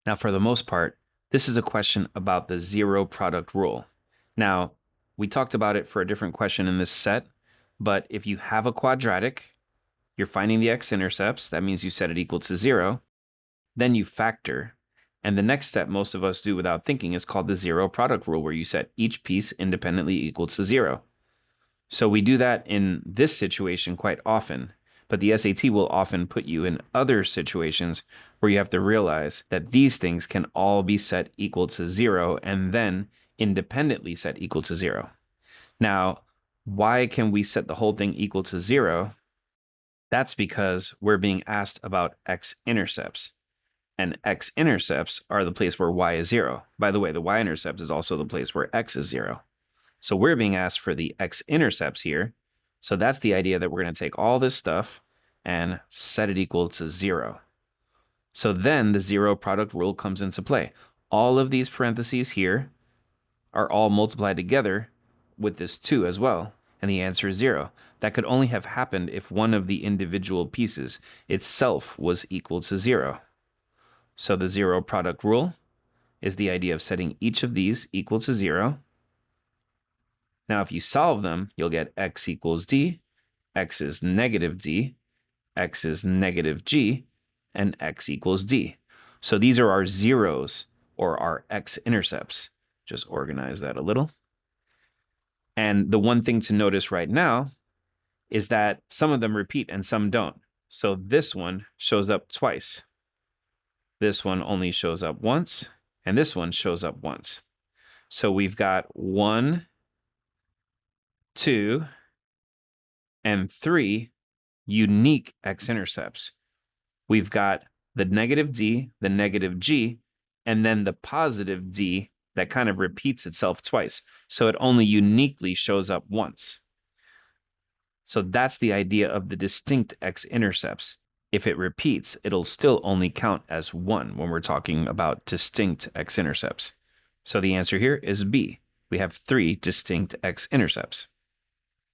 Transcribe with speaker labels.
Speaker 1: Now, for the most part, this is a question about the zero product rule. Now, we talked about it for a different question in this set, but if you have a quadratic, you're finding the x-intercepts, that means you set it equal to 0, then you factor, and the next step most of us do without thinking is called the zero product rule, where you set each piece independently equal to 0. So we do that in this situation quite often, but the SAT will often put you in other situations where you have to realize that these things can all be set equal to 0 and then independently set equal to 0. Now, why can we set the whole thing equal to 0? That's because we're being asked about x-intercepts. And x-intercepts are the place where y is 0. By the way, the y-intercept is also the place where x is 0. So we're being asked for the x-intercepts here. So that's the idea that we're going to take all this stuff and set it equal to 0. So then the zero product rule comes into play. All of these parentheses here are all multiplied together with this 2 as well. And the answer is 0. That could only have happened if one of the individual pieces itself was equal to 0. So the zero product rule is the idea of setting each of these equal to 0. Now, if you solve them, you'll get x equals d, x is negative d, x is negative g, and x equals d. So these are our zeros, or our x-intercepts. Just organize that a little. And the one thing to notice right now is that some of them repeat and some don't. So this one shows up twice. This one only shows up once, and this one shows up once. So we've got 1, 2, and 3 unique x-intercepts. We've got the negative d, the negative g, and then the positive d that kind of repeats itself twice. So it only uniquely shows up once. So that's the idea of the distinct x-intercepts. If it repeats, it'll still only count as 1 when we're talking about distinct x-intercepts. So the answer here is B. We have 3 distinct x-intercepts.